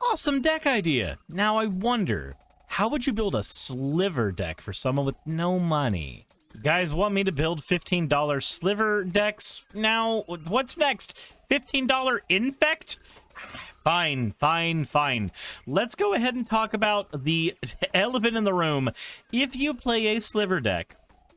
Awesome deck idea. Now I wonder, how would you build a sliver deck for someone with no money? You guys want me to build $15 sliver decks? Now, what's next? $15 infect? Fine, fine, fine. Let's go ahead and talk about the elephant in the room. If you play a sliver deck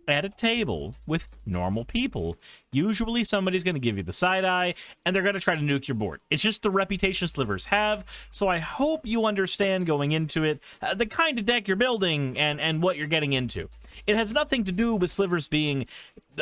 at a table with normal people, usually somebody's going to give you the side eye and they're going to try to nuke your board. It's just the reputation slivers have, so I hope you understand going into it the kind of deck you're building and what you're getting into. It has nothing to do with slivers being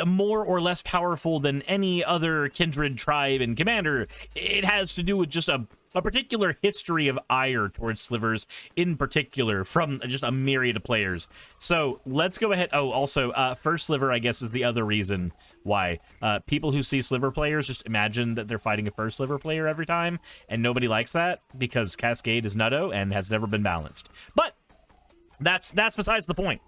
more or less powerful than any other kindred tribe and commander. It has to do with just a particular history of ire towards slivers in particular from just a myriad of players. So let's go ahead. Oh, also, first sliver, I guess, is the other reason why. People who see sliver players just imagine that they're fighting a first sliver player every time, and nobody likes that because Cascade is nutto and has never been balanced. But that's besides the point.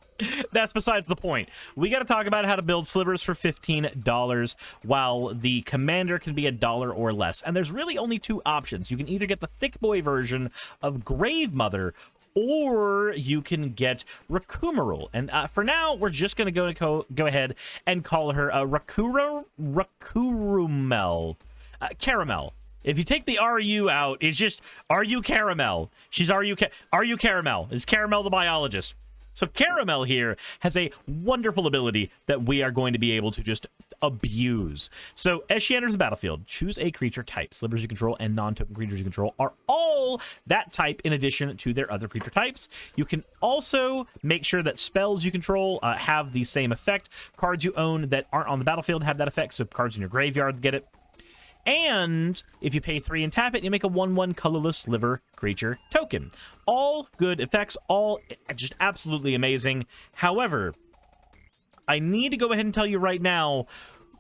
That's besides the point. We got to talk about how to build slivers for $15 while the commander can be $1 or less. And there's really only two options. You can either get the thick boy version of Grave Mother, or you can get Rakumerul. And for now, we're just going to go ahead and call her Rakurumel. Caramel. If you take the RU out, it's just RU Caramel. She's RU Caramel. It's Caramel the biologist. So Caramel here has a wonderful ability that we are going to be able to just abuse. So as she enters the battlefield, choose a creature type. Slivers you control and non-token creatures you control are all that type in addition to their other creature types. You can also make sure that spells you control have the same effect. Cards you own that aren't on the battlefield have that effect, so cards in your graveyard get it. And if you pay 3 and tap it, you make a 1/1 colorless sliver creature token. All good effects, all just absolutely amazing. However, I need to go ahead and tell you right now,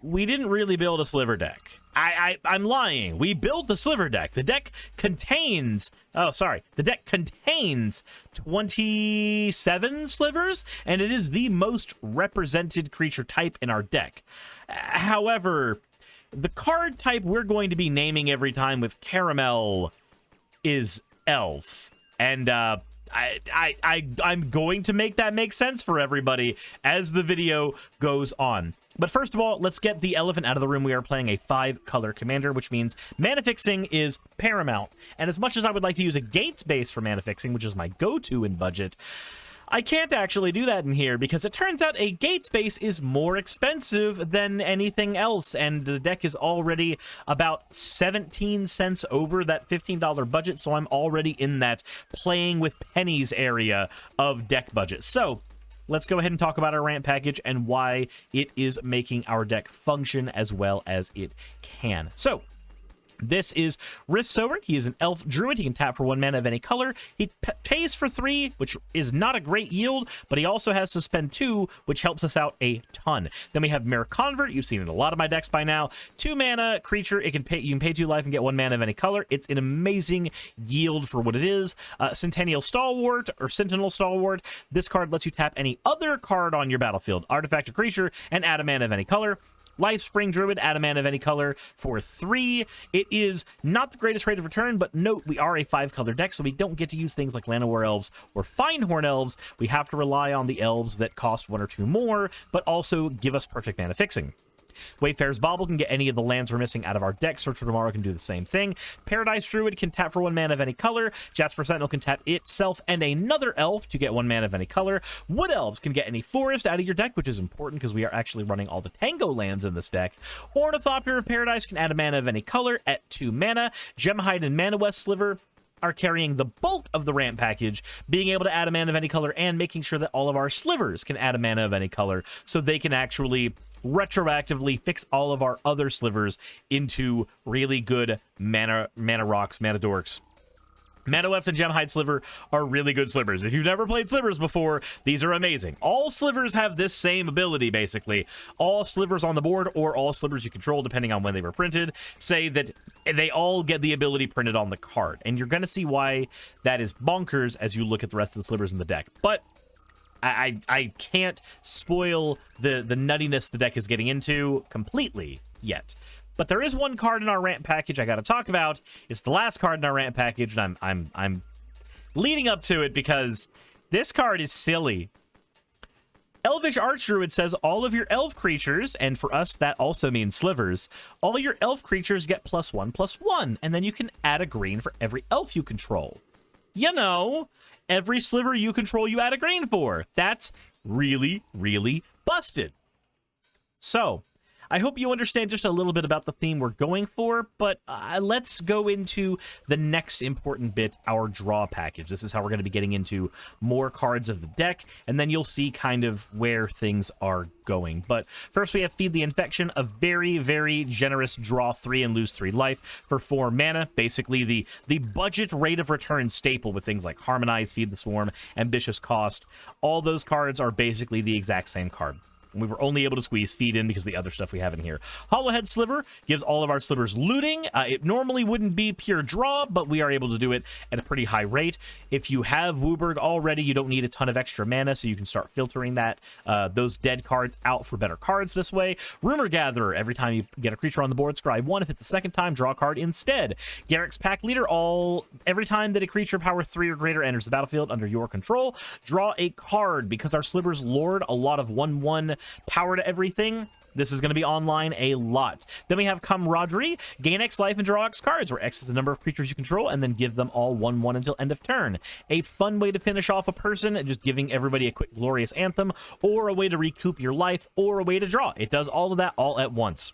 we didn't really build a sliver deck. I'm lying. We built the sliver deck. The deck contains... Oh, sorry. The deck contains 27 slivers, and it is the most represented creature type in our deck. However, the card type we're going to be naming every time with Caramel is Elf. And I'm going to make that make sense for everybody as the video goes on. But first of all, let's get the elephant out of the room. We are playing a 5-color commander, which means mana fixing is paramount. And as much as I would like to use a gates base for mana fixing, which is my go-to in budget, I can't actually do that in here because it turns out a gates base is more expensive than anything else, and the deck is already about 17 cents over that $15 budget, so I'm already in that playing with pennies area of deck budget. So let's go ahead and talk about our ramp package and why it is making our deck function as well as it can. So this is Rift Sower. He is an elf druid. He can tap for 1 mana of any color. He pays for 3, which is not a great yield, but he also has Suspend 2, which helps us out a ton. Then we have Mirror Convert. You've seen it in a lot of my decks by now. 2 mana creature. You can pay 2 life and get 1 mana of any color. It's an amazing yield for what it is. Sentinel Stalwart. This card lets you tap any other card on your battlefield, artifact or creature, and add a mana of any color. Lifespring Druid, add a mana of any color for 3. It is not the greatest rate of return, but note we are a 5-color deck, so we don't get to use things like Llanowar Elves or Finehorn Elves. We have to rely on the elves that cost 1 or 2 more, but also give us perfect mana fixing. Wayfarer's Bauble can get any of the lands we're missing out of our deck. Search for Tomorrow can do the same thing. Paradise Druid can tap for 1 mana of any color. Jasper Sentinel can tap itself and another elf to get 1 mana of any color. Wood Elves can get any forest out of your deck, which is important because we are actually running all the Tango lands in this deck. Ornithopter of Paradise can add a mana of any color at 2 mana. Gemhide and Mana West Sliver are carrying the bulk of the ramp package, being able to add a mana of any color and making sure that all of our slivers can add a mana of any color so they can actually retroactively fix all of our other slivers into really good mana rocks, mana dorks. Mana Weft and Gemhide Sliver are really good slivers. If you've never played slivers before, these are amazing. All slivers have this same ability, basically. All slivers on the board, or all slivers you control, depending on when they were printed, say that they all get the ability printed on the card. And you're going to see why that is bonkers as you look at the rest of the slivers in the deck. But I can't spoil the nuttiness the deck is getting into completely yet. But there is one card in our rant package I got to talk about. It's the last card in our rant package, and I'm leading up to it because this card is silly. Elvish Archdruid says all of your elf creatures, and for us that also means slivers, all your elf creatures get +1/+1, and then you can add a green for every elf you control. You know, every sliver you control you add a green for. That's really, really busted. So, I hope you understand just a little bit about the theme we're going for, but let's go into the next important bit, our draw package. This is how we're going to be getting into more cards of the deck, and then you'll see kind of where things are going. But first we have Feed the Infection, a very, very generous draw 3 and lose 3 life for 4 mana. Basically the budget rate of return staple with things like Harmonize, Feed the Swarm, Ambitious Cost. All those cards are basically the exact same card. We were only able to squeeze Feed in because of the other stuff we have in here. Hollowhead Sliver gives all of our slivers looting. It normally wouldn't be pure draw, but we are able to do it at a pretty high rate. If you have Wooburg already, you don't need a ton of extra mana, so you can start filtering those dead cards out for better cards this way. Rumor Gatherer, every time you get a creature on the board, scry 1. If it's the second time, draw a card instead. Garrick's Pack Leader, every time that a creature power 3 or greater enters the battlefield under your control, draw a card. Because our slivers lord a lot of 1/1 power to everything, this is going to be online a lot. Then we have Camaraderie. Gain X life and draw X cards, where X is the number of creatures you control, and then give them all 1/1 until end of turn. A fun way to finish off a person, just giving everybody a quick glorious anthem, or a way to recoup your life, or a way to draw. It does all of that all at once.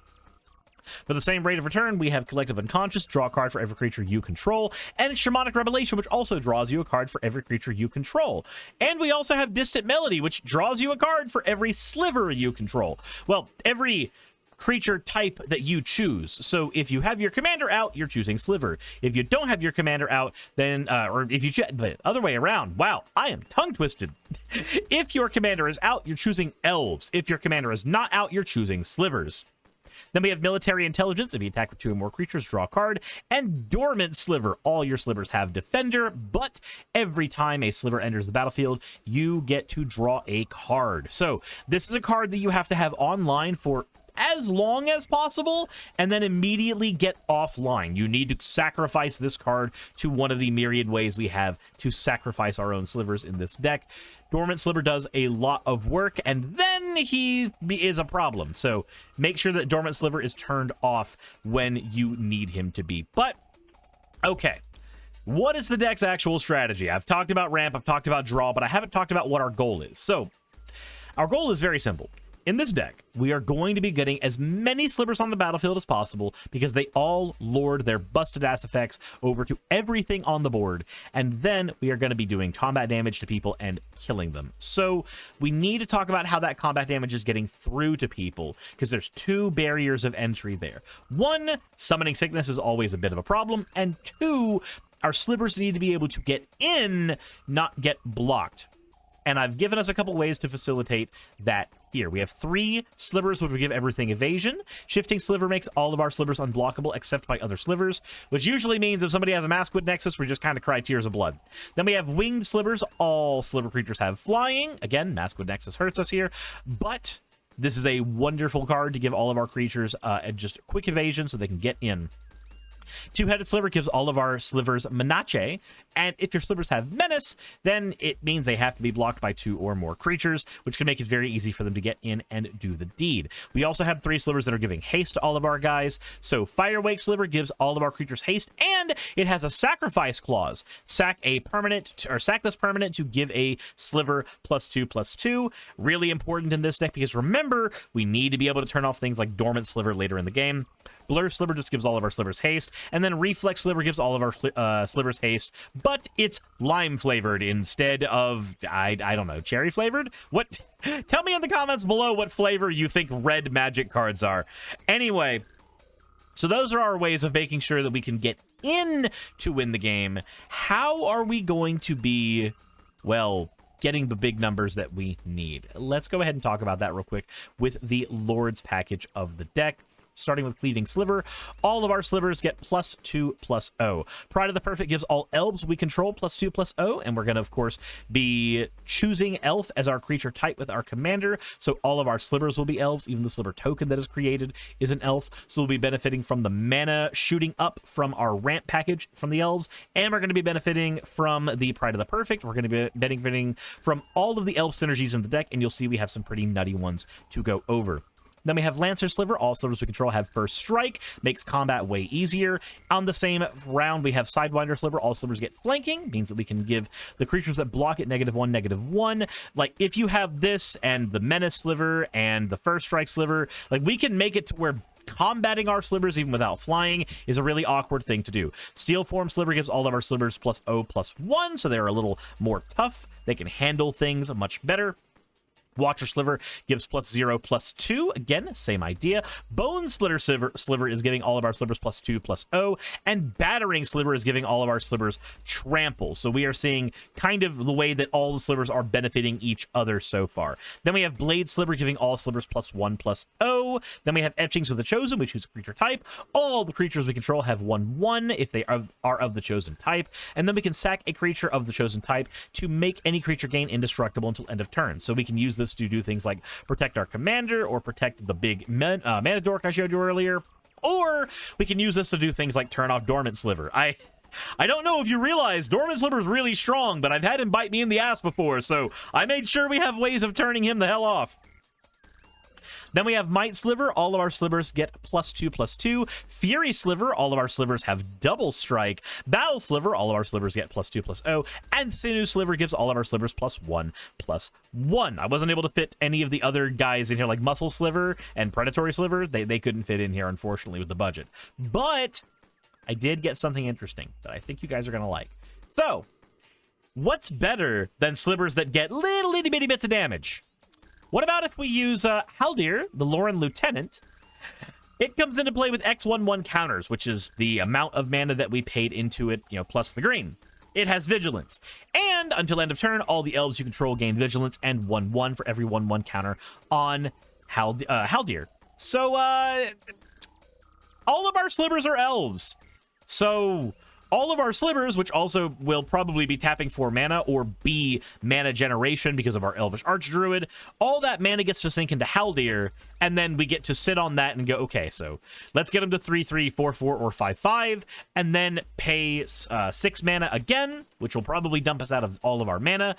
For the same rate of return, we have Collective Unconscious, draw a card for every creature you control, and Shamanic Revelation, which also draws you a card for every creature you control. And we also have Distant Melody, which draws you a card for every sliver you control. Well, every creature type that you choose. So if you have your commander out, you're choosing Sliver. If you don't have your commander out, then, or if you choose the other way around, wow, I am tongue-twisted. If your commander is out, you're choosing Elves. If your commander is not out, you're choosing Slivers. Then we have Military Intelligence. If you attack with 2 or more creatures, draw a card. And Dormant Sliver. All your slivers have Defender, but every time a sliver enters the battlefield, you get to draw a card. So this is a card that you have to have online for as long as possible, and then immediately get offline. You need to sacrifice this card to one of the myriad ways we have to sacrifice our own slivers in this deck. Dormant Sliver does a lot of work, and then he is a problem. So make sure that Dormant Sliver is turned off when you need him to be. But, okay. What is the deck's actual strategy? I've talked about ramp, I've talked about draw, but I haven't talked about what our goal is. So, our goal is very simple. In this deck, we are going to be getting as many slivers on the battlefield as possible because they all lord their busted ass effects over to everything on the board, and then we are going to be doing combat damage to people and killing them. So we need to talk about how that combat damage is getting through to people, because there's 2 barriers of entry there. 1, summoning sickness is always a bit of a problem, and 2, our slivers need to be able to get in, not get blocked. And I've given us a couple ways to facilitate that here. We have 3 slivers, which will give everything evasion. Shifting Sliver makes all of our slivers unblockable except by other slivers, which usually means if somebody has a Maskwood Nexus, we just kind of cry tears of blood. Then we have Winged Slivers. All sliver creatures have flying. Again, Maskwood Nexus hurts us here, but this is a wonderful card to give all of our creatures just quick evasion so they can get in. Two-Headed Sliver gives all of our slivers Menace, and if your slivers have Menace, then it means they have to be blocked by 2 or more creatures, which can make it very easy for them to get in and do the deed. We also have 3 slivers that are giving haste to all of our guys, so Firewake Sliver gives all of our creatures haste, and it has a sacrifice clause. Sack a permanent, or sack this permanent to give a sliver +2/+2. Really important in this deck, because remember, we need to be able to turn off things like Dormant Sliver later in the game. Blur Sliver just gives all of our slivers haste, and then Reflex Sliver gives all of our slivers haste, but it's lime flavored instead of, I don't know, cherry flavored? What? Tell me in the comments below what flavor you think red magic cards are. Anyway, so those are our ways of making sure that we can get in to win the game. How are we going to be, well, getting the big numbers that we need? Let's go ahead and talk about that real quick with the Lord's package of the deck. starting with Cleaving Sliver. All of our slivers get +2/+0. Pride of the Perfect gives all elves we control +2/+0, and we're going to, of course, be choosing elf as our creature type with our commander, so all of our slivers will be elves. Even the sliver token that is created is an elf, so we'll be benefiting from the mana shooting up from our ramp package from the elves, and we're going to be benefiting from the Pride of the Perfect. We're going to be benefiting from all of the elf synergies in the deck, and you'll see we have some pretty nutty ones to go over. Then we have Lancer Sliver. All slivers we control have first strike, makes combat way easier. On the same round, we have Sidewinder Sliver. All slivers get flanking, means that we can give the creatures that block it -1/-1. Like, if you have this and the Menace Sliver and the First Strike Sliver, like, we can make it to where combating our slivers even without flying is a really awkward thing to do. Steel Form Sliver gives all of our slivers +0/+1, so they're a little more tough. They can handle things much better. Watcher Sliver gives +0/+2. Again, same idea. Bone Splitter Sliver is giving all of our slivers +2/+0. And Battering Sliver is giving all of our slivers trample. So we are seeing kind of the way that all the slivers are benefiting each other so far. Then we have Blade Sliver giving all slivers +1/+0. Then we have Etchings of the Chosen. We choose a creature type. All the creatures we control have 1/1 if they are of the chosen type. And then we can sack a creature of the chosen type to make any creature gain indestructible until end of turn. So we can use this to do things like protect our commander or protect the big mana dork I showed you earlier, or we can use this to do things like turn off Dormant Sliver. I don't know if you realize Dormant Sliver is really strong, but I've had him bite me in the ass before, so I made sure we have ways of turning him the hell off. Then we have Might Sliver. All of our slivers get +2/+2. Fury Sliver. All of our slivers have double strike. Battle Sliver. All of our slivers get +2/+0. And Sinew Sliver gives all of our slivers +1/+1. I wasn't able to fit any of the other guys in here, like Muscle Sliver and Predatory Sliver. They couldn't fit in here, unfortunately, with the budget. But I did get something interesting that I think you guys are going to like. So, what's better than slivers that get little itty bitty bits of damage? What about if we use Haldir, the Lauren Lieutenant? It comes into play with X11 counters, which is the amount of mana that we paid into it, plus the green. It has Vigilance. And until end of turn, all the elves you control gain Vigilance and 1/1 for every 1/1 counter on Haldir. So, all of our slivers are elves. So, all of our slivers, which also will probably be tapping for mana or be mana generation because of our Elvish Archdruid, all that mana gets to sink into Haldir, and then we get to sit on that and go, okay, so let's get them to 3/3, 4/4, or 5/5, and then pay 6 mana again, which will probably dump us out of all of our mana,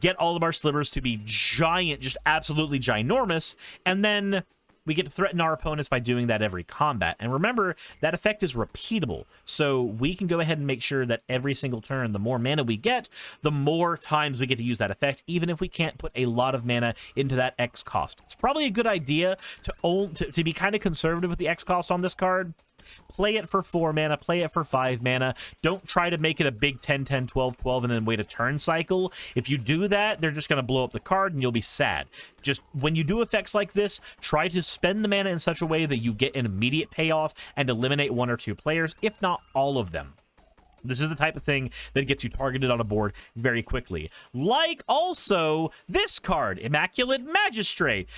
get all of our slivers to be giant, just absolutely ginormous, and then we get to threaten our opponents by doing that every combat. And remember, that effect is repeatable. So we can go ahead and make sure that every single turn, the more mana we get, the more times we get to use that effect, even if we can't put a lot of mana into that X cost. It's probably a good idea to be kind of conservative with the X cost on this card. Play it for 4 mana, play it for 5 mana. Don't try to make it a big 10-10, 12-12, and then wait a turn cycle. If you do that, they're just going to blow up the card, and you'll be sad. Just, when you do effects like this, try to spend the mana in such a way that you get an immediate payoff and eliminate 1 or 2 players, if not all of them. This is the type of thing that gets you targeted on a board very quickly. Like, also, this card, Immaculate Magistrate.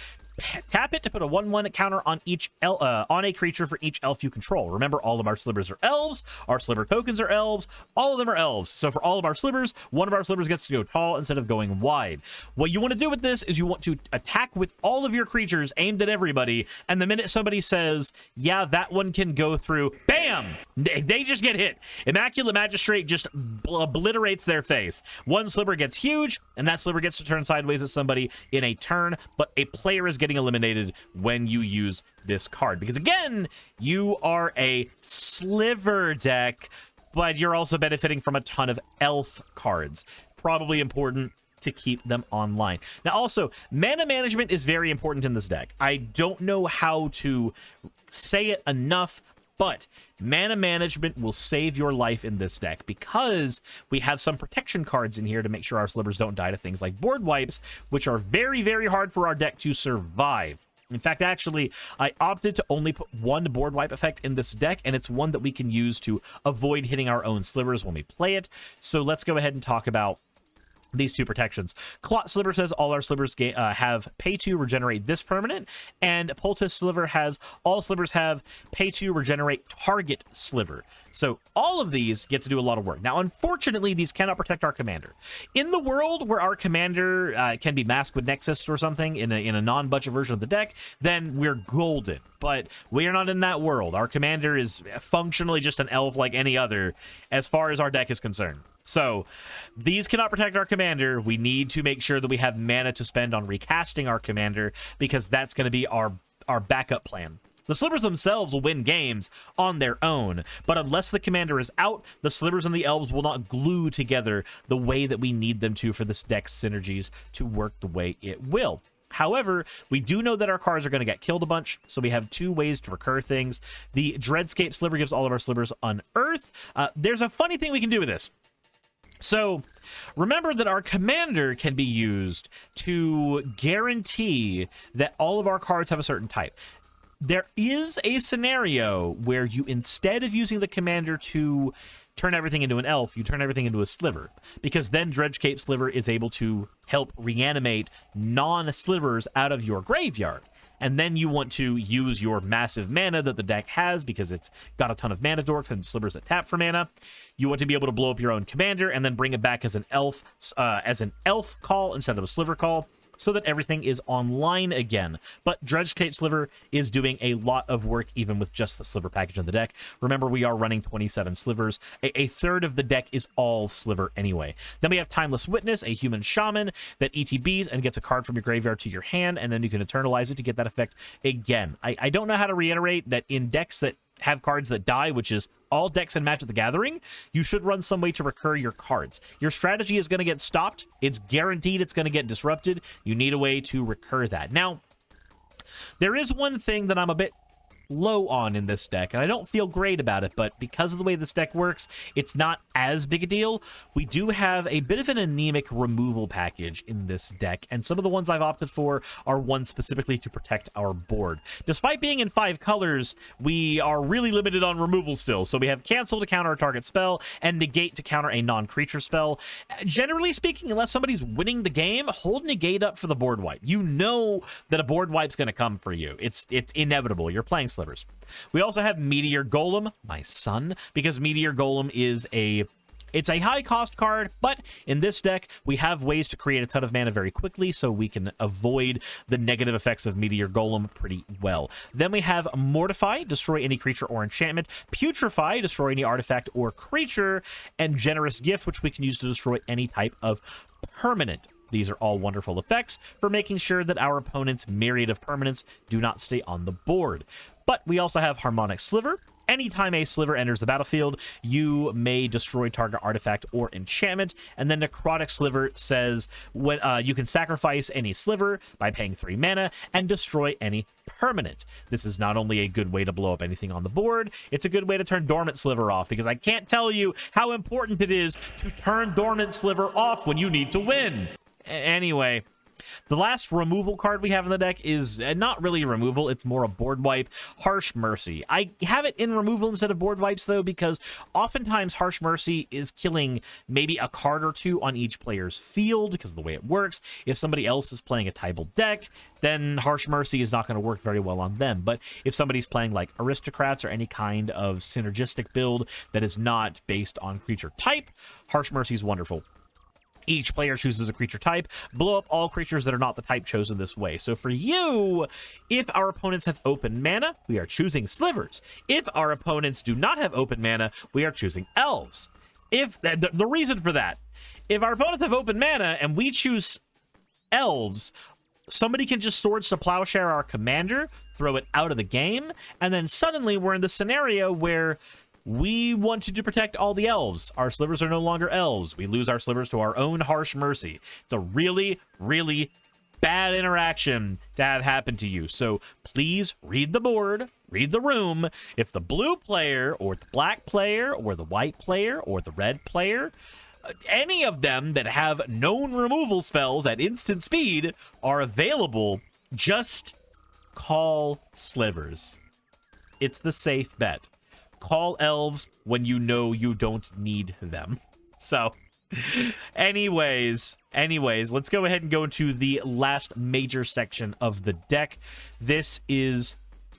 Tap it to put a 1/1 counter on each on a creature for each elf you control. Remember, all of our slivers are elves. Our sliver tokens are elves. All of them are elves. So for all of our slivers, one of our slivers gets to go tall instead of going wide. What you want to do with this is you want to attack with all of your creatures aimed at everybody, and the minute somebody says, yeah, that one can go through, bam! They just get hit. Immaculate Magistrate just obliterates their face. One sliver gets huge, and that sliver gets to turn sideways at somebody in a turn, but a player is getting eliminated when you use this card, because again, you are a sliver deck, but you're also benefiting from a ton of elf cards. Probably important to keep them online. Now also, mana management is very important in this deck. I don't know how to say it enough, but mana management will save your life in this deck, because we have some protection cards in here to make sure our slivers don't die to things like board wipes, which are very, very hard for our deck to survive. In fact, actually, I opted to only put 1 board wipe effect in this deck, and it's one that we can use to avoid hitting our own slivers when we play it. So let's go ahead and talk about these two protections. Clot Sliver says all our slivers have pay to regenerate this permanent, and Poultice Sliver has all slivers have pay to regenerate target sliver. So all of these get to do a lot of work. Now, unfortunately, these cannot protect our commander. In the world where our commander can be masked with Nexus or something in a non-budget version of the deck, then we're golden. But we are not in that world. Our commander is functionally just an elf like any other as far as our deck is concerned. So these cannot protect our commander. We need to make sure that we have mana to spend on recasting our commander, because that's going to be our backup plan. The slivers themselves will win games on their own, but unless the commander is out, the slivers and the elves will not glue together the way that we need them to for this deck's synergies to work the way it will. However, we do know that our cards are going to get killed a bunch, so we have two ways to recur things. The Dreadscape Sliver gives all of our slivers Unearth. There's a funny thing we can do with this. So, remember that our commander can be used to guarantee that all of our cards have a certain type. There is a scenario where you, instead of using the commander to turn everything into an elf, you turn everything into a sliver, because then Dreadscape Sliver is able to help reanimate non-slivers out of your graveyard. And then you want to use your massive mana that the deck has, because it's got a ton of mana dorks and slivers that tap for mana. You want to be able to blow up your own commander and then bring it back as an elf call instead of a sliver call, so that everything is online again. But Dreadscape Sliver is doing a lot of work even with just the sliver package in the deck. Remember, we are running 27 slivers. A third of the deck is all sliver anyway. Then we have Timeless Witness, a human shaman that ETBs and gets a card from your graveyard to your hand, and then you can eternalize it to get that effect again. I don't know how to reiterate that in decks that have cards that die, which is all decks in Magic the Gathering, you should run some way to recur your cards. Your strategy is going to get stopped. It's guaranteed it's going to get disrupted. You need a way to recur that. Now, there is one thing that I'm a bit low on in this deck, and I don't feel great about it, but because of the way this deck works, it's not as big a deal. We do have a bit of an anemic removal package in this deck, and some of the ones I've opted for are ones specifically to protect our board. Despite being in 5 colors, we are really limited on removal still, so we have Cancel to counter a target spell, and Negate to counter a non-creature spell. Generally speaking, unless somebody's winning the game, hold Negate up for the board wipe. You know that a board wipe's going to come for you. It's inevitable. You're playing slivers. We also have Meteor Golem, my son, because Meteor Golem is it's a high cost card, but in this deck we have ways to create a ton of mana very quickly, so we can avoid the negative effects of Meteor Golem pretty well. Then we have Mortify, destroy any creature or enchantment, Putrefy, destroy any artifact or creature, and Generous Gift, which we can use to destroy any type of permanent. These are all wonderful effects for making sure that our opponent's myriad of permanents do not stay on the board. But we also have Harmonic Sliver. Anytime a sliver enters the battlefield, you may destroy target artifact or enchantment. And then Necrotic Sliver says when you can sacrifice any sliver by paying 3 mana and destroy any permanent. This is not only a good way to blow up anything on the board, it's a good way to turn Dormant Sliver off, because I can't tell you how important it is to turn Dormant Sliver off when you need to win. Anyway, the last removal card we have in the deck is not really removal, it's more a board wipe, Harsh Mercy. I have it in removal instead of board wipes, though, because oftentimes Harsh Mercy is killing maybe a card or two on each player's field because of the way it works. If somebody else is playing a Tybalt deck, then Harsh Mercy is not going to work very well on them. But if somebody's playing like Aristocrats or any kind of synergistic build that is not based on creature type, Harsh Mercy is wonderful. Each player chooses a creature type. Blow up all creatures that are not the type chosen this way. So for you, if our opponents have open mana, we are choosing slivers. If our opponents do not have open mana, we are choosing elves. If the reason for that, if our opponents have open mana and we choose elves, somebody can just Swords to Plowshare our commander, throw it out of the game, and then suddenly we're in the scenario where we wanted to protect all the elves. Our slivers are no longer elves. We lose our slivers to our own Harsh Mercy. It's a really, really bad interaction to have happen to you. So please read the board, read the room. If the blue player or the black player or the white player or the red player, any of them that have known removal spells at instant speed are available, just call slivers. It's the safe bet. Call elves when you know you don't need them. So Anyways, let's go ahead and go to the last major section of the deck. This is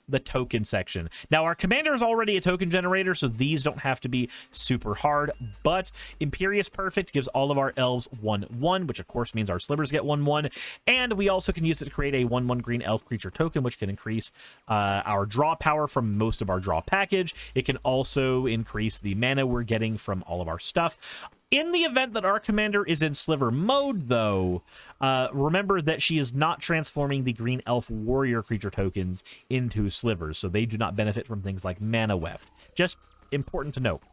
the token section. Now, our commander is already a token generator, so these don't have to be super hard, but Imperious Perfect gives all of our elves 1/1, which of course means our slivers get 1/1, and we also can use it to create a 1/1 green elf creature token, which can increase our draw power from most of our draw package. It can also increase the mana we're getting from all of our stuff. In the event that our commander is in sliver mode, though, remember that she is not transforming the green elf warrior creature tokens into slivers, so they do not benefit from things like mana weft. Just important to note.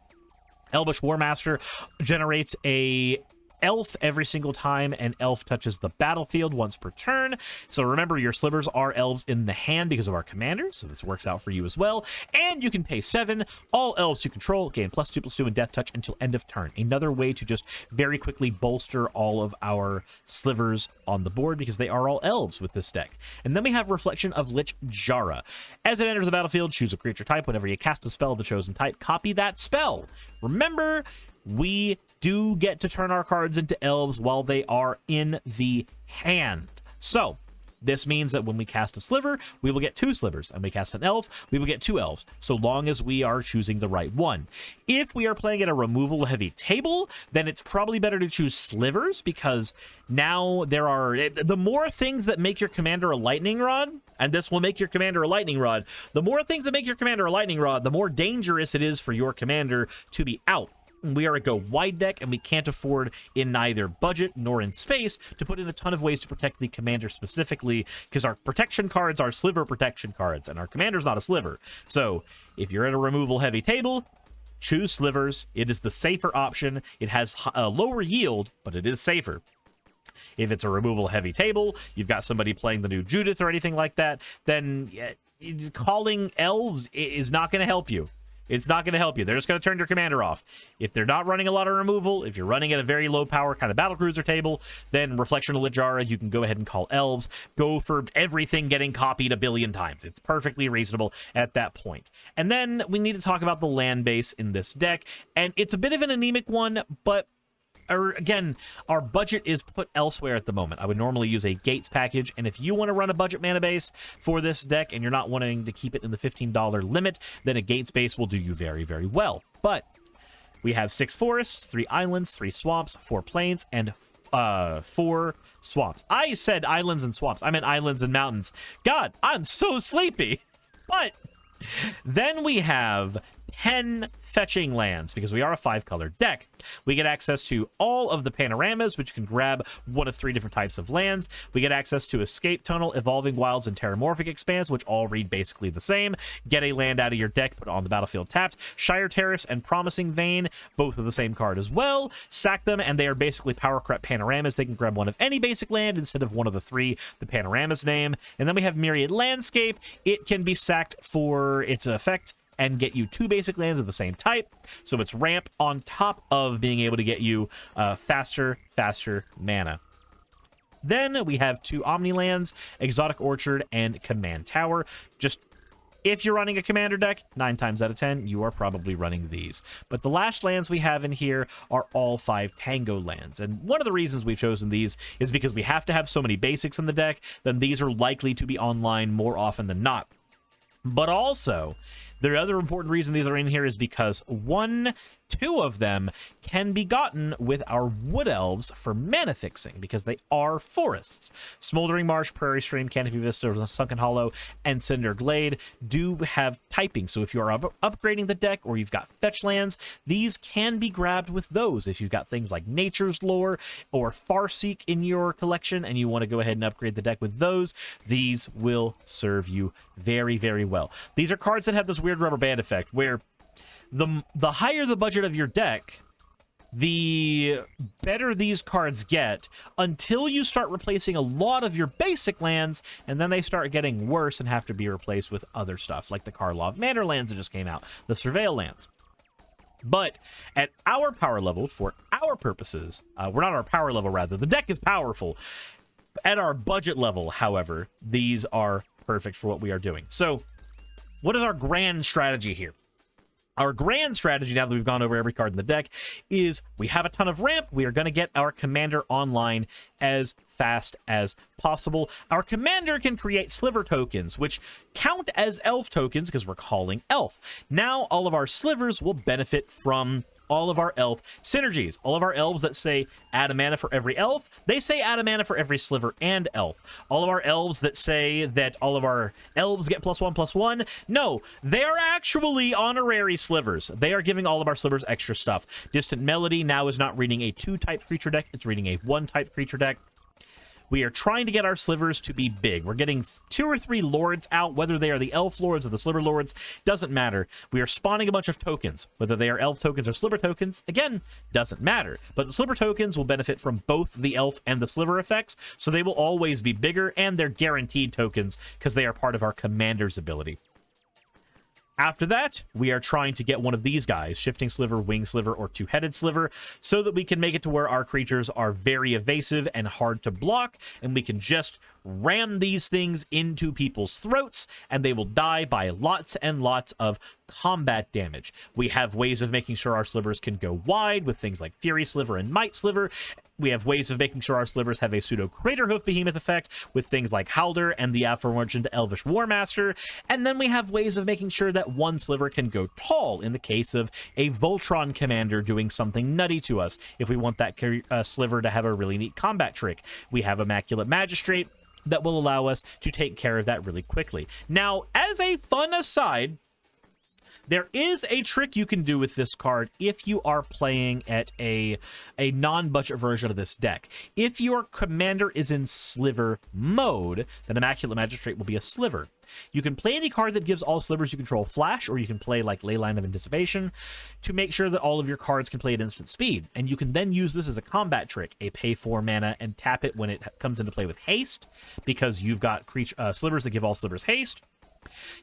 Elvish Warmaster generates a elf every single time an elf touches the battlefield once per turn. So remember, your slivers are elves in the hand because of our commander, so this works out for you as well. And you can pay 7. All elves you control gain +2/+2 and death touch until end of turn. Another way to just very quickly bolster all of our slivers on the board, because they are all elves with this deck. And then we have Reflection of Lich Jara. As it enters the battlefield, choose a creature type. Whenever you cast a spell of the chosen type, copy that spell. Remember, we do get to turn our cards into elves while they are in the hand. So this means that when we cast a sliver, we will get 2 slivers, and we cast an elf, we will get 2 elves, so long as we are choosing the right one. If we are playing at a removal heavy table, then it's probably better to choose slivers, because now there are the more things that make your commander a lightning rod, and this will make your commander a lightning rod, the more things that make your commander a lightning rod, the more dangerous it is for your commander to be out. We are a go wide deck, and we can't afford in neither budget nor in space to put in a ton of ways to protect the commander specifically, because our protection cards are sliver protection cards, and our commander's not a sliver. So if you're at a removal heavy table, choose slivers. It is the safer option. It has a lower yield, but it is safer. If it's a removal heavy table, you've got somebody playing the new Judith or anything like that, then calling elves is not going to help you. It's not going to help you. They're just going to turn your commander off. If they're not running a lot of removal, if you're running at a very low power kind of battlecruiser table, then Reflection of Lich Jara, you can go ahead and call elves. Go for everything getting copied a billion times. It's perfectly reasonable at that point. And then we need to talk about the land base in this deck. And it's a bit of an anemic one, but again, our budget is put elsewhere at the moment. I would normally use a Gates package, and if you want to run a budget mana base for this deck and you're not wanting to keep it in the $15 limit, then a Gates base will do you very, very well. But we have 6 forests, 3 islands, 3 swamps, 4 plains, and 4 swamps. I said islands and swamps. I meant islands and mountains. God, I'm so sleepy. But then we have 10 fetching lands, because we are a 5-color deck. We get access to all of the panoramas, which can grab one of 3 different types of lands. We get access to Escape Tunnel, Evolving Wilds, and Terramorphic Expanse, which all read basically the same. Get a land out of your deck, put it on the battlefield tapped. Shire Terrace and Promising Vein, both of the same card as well. Sack them, and they are basically power crept panoramas. They can grab one of any basic land instead of one of the 3 the panorama's name. And then we have Myriad Landscape. It can be sacked for its effect and get you 2 basic lands of the same type. So it's ramp on top of being able to get you faster mana. Then we have 2 Omni lands, Exotic Orchard and Command Tower. Just if you're running a commander deck, 9 times out of 10, you are probably running these. But the last lands we have in here are all 5 Tango lands. And one of the reasons we've chosen these is because we have to have so many basics in the deck, then these are likely to be online more often than not. But also, the other important reason these are in here is because 2 of them can be gotten with our Wood Elves for mana fixing, because they are forests. Smoldering Marsh, Prairie Stream, Canopy Vista, Sunken Hollow, and Cinder Glade do have typing. So if you are upgrading the deck or you've got fetch lands, these can be grabbed with those. If you've got things like Nature's Lore or Farseek in your collection and you want to go ahead and upgrade the deck with those, these will serve you very, very well. These are cards that have this weird rubber band effect where the higher the budget of your deck, the better these cards get until you start replacing a lot of your basic lands, and then they start getting worse and have to be replaced with other stuff, like the Karlov Manor lands that just came out, the Surveil lands. But at our power level, for our purposes, we're not our power level, rather, the deck is powerful. At our budget level, however, these are perfect for what we are doing. So, what is our grand strategy here? Our grand strategy, now that we've gone over every card in the deck, is we have a ton of ramp. We are going to get our commander online as fast as possible. Our commander can create sliver tokens, which count as elf tokens because we're calling elf. Now all of our slivers will benefit from all of our elf synergies. All of our elves that say add a mana for every elf, they say add a mana for every sliver and elf. All of our elves that say that all of our elves get +1/+1, no, they are actually honorary slivers. They are giving all of our slivers extra stuff. Distant Melody now is not reading a 2-type creature deck, it's reading a 1-type creature deck. We are trying to get our slivers to be big. We're getting 2 or 3 lords out, whether they are the elf lords or the sliver lords, doesn't matter. We are spawning a bunch of tokens, whether they are elf tokens or sliver tokens, again, doesn't matter. But the sliver tokens will benefit from both the elf and the sliver effects, so they will always be bigger, and they're guaranteed tokens because they are part of our commander's ability. After that, we are trying to get one of these guys, Shifting Sliver, Wing Sliver, or Two-Headed Sliver, so that we can make it to where our creatures are very evasive and hard to block, and we can just ram these things into people's throats, and they will die by lots and lots of combat damage. We have ways of making sure our slivers can go wide with things like Fury Sliver and Might Sliver. We have ways of making sure our slivers have a pseudo Craterhoof Behemoth effect with things like Halder and the aforementioned Elvish Warmaster. And then we have ways of making sure that one sliver can go tall in the case of a Voltron commander doing something nutty to us. If we want that sliver to have a really neat combat trick, we have Immaculate Magistrate that will allow us to take care of that really quickly. Now, as a fun aside, there is a trick you can do with this card if you are playing at a non-budget version of this deck. If your commander is in sliver mode, then Immaculate Magistrate will be a sliver. You can play any card that gives all slivers you control flash, or you can play like Leyline of Anticipation to make sure that all of your cards can play at instant speed. And you can then use this as a combat trick, a pay 4 mana and tap it when it comes into play with haste, because you've got slivers that give all slivers haste.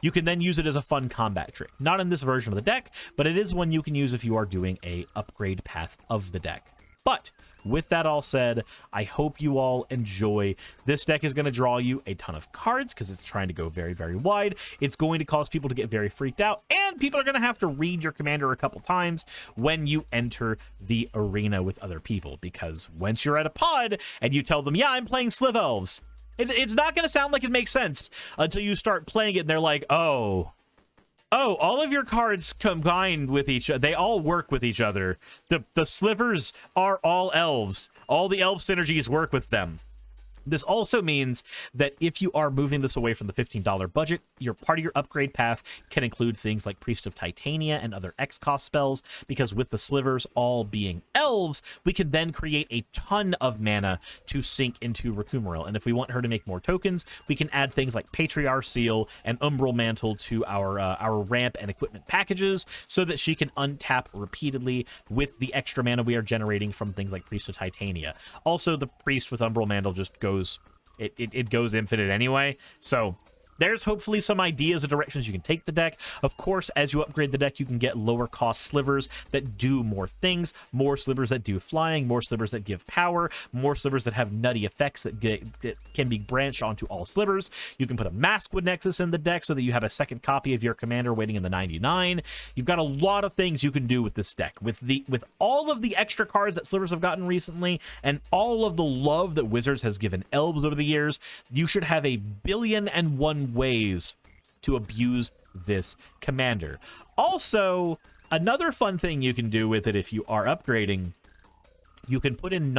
You can then use it as a fun combat trick. Not in this version of the deck, but it is one you can use if you are doing a upgrade path of the deck. But with that all said, I hope you all enjoy. This deck is going to draw you a ton of cards because it's trying to go very, very wide. It's going to cause people to get very freaked out, and people are going to have to read your commander a couple times when you enter the arena with other people, because once you're at a pod and you tell them, yeah, I'm playing Slivelves, it's not going to sound like it makes sense until you start playing it and they're like, oh, all of your cards combined with each other. They all work with each other. The slivers are all elves. All the elf synergies work with them. This also means that if you are moving this away from the $15 budget, your part of your upgrade path can include things like Priest of Titania and other X-cost spells, because with the slivers all being elves, we can then create a ton of mana to sink into Rakumaril. And if we want her to make more tokens, we can add things like Patriarch Seal and Umbral Mantle to our ramp and equipment packages so that she can untap repeatedly with the extra mana we are generating from things like Priest of Titania. Also, the Priest with Umbral Mantle just goes it goes infinite anyway, so there's hopefully some ideas of directions you can take the deck. Of course, as you upgrade the deck, you can get lower cost slivers that do more things, more slivers that do flying, more slivers that give power, more slivers that have nutty effects that can be branched onto all slivers. You can put a Maskwood Nexus in the deck so that you have a second copy of your commander waiting in the 99. You've got a lot of things you can do with this deck. With all of the extra cards that slivers have gotten recently, and all of the love that Wizards has given elves over the years, you should have 1,000,000,001 ways to abuse this commander. Also, another fun thing you can do with it if you are upgrading, you can put in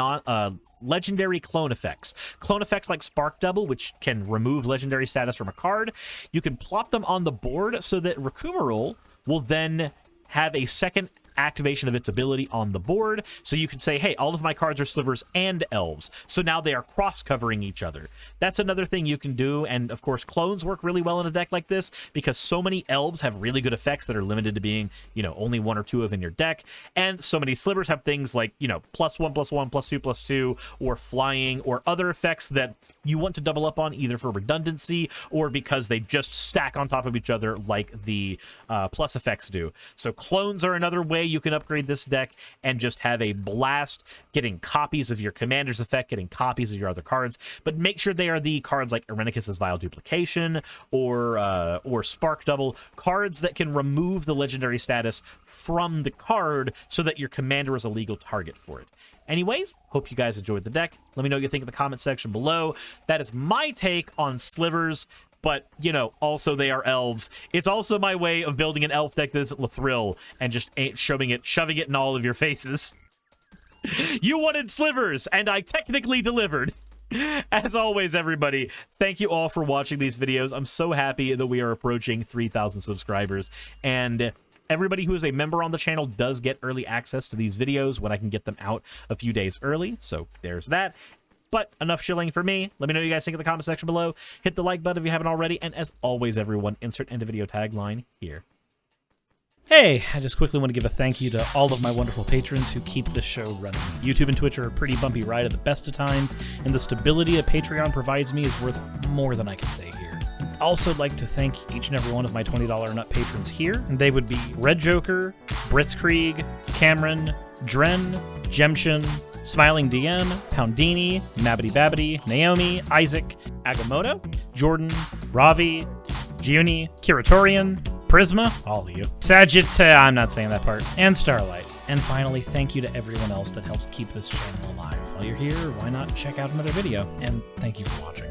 legendary clone effects. Clone effects like Spark Double, which can remove legendary status from a card. You can plop them on the board so that Rakumaril will then have a second activation of its ability on the board, so you can say, hey, all of my cards are slivers and elves, so now they are cross-covering each other. That's another thing you can do, and of course clones work really well in a deck like this because so many elves have really good effects that are limited to being, only 1 or 2 of in your deck, and so many slivers have things like, +1/+1, +2/+2, or flying, or other effects that you want to double up on either for redundancy or because they just stack on top of each other like the plus effects do. So clones are another way you can upgrade this deck and just have a blast getting copies of your commander's effect, getting copies of your other cards, but make sure they are the cards like Irenicus's Vile Duplication or Spark Double, cards that can remove the legendary status from the card so that your commander is a legal target for it. Anyways, hope you guys enjoyed the deck. Let me know what you think in the comment section below. That is my take on Slivers, but, you know, also they are elves. It's also my way of building an elf deck that isn't Lathril and just shoving it in all of your faces. You wanted Slivers, and I technically delivered. As always, everybody, thank you all for watching these videos. I'm so happy that we are approaching 3,000 subscribers, and everybody who is a member on the channel does get early access to these videos when I can get them out a few days early, so there's that. But enough shilling for me. Let me know what you guys think in the comment section below. Hit the like button if you haven't already, and as always, everyone, insert end of video tagline here. Hey, I just quickly want to give a thank you to all of my wonderful patrons who keep this show running. YouTube and Twitch are a pretty bumpy ride at the best of times, and the stability that Patreon provides me is worth more than I can say here. I'd also like to thank each and every one of my $20 and up patrons here, and they would be Red Joker, Britzkrieg, Cameron, Dren, Jemshin, Smiling DM, Poundini, Mabbity Babbity, Naomi, Isaac, Agamotto, Jordan, Ravi, Giuni, Kiratorian, Prisma, all of you, I'm not saying that part, and Starlight. And finally, thank you to everyone else that helps keep this channel alive. While you're here, why not check out another video? And thank you for watching.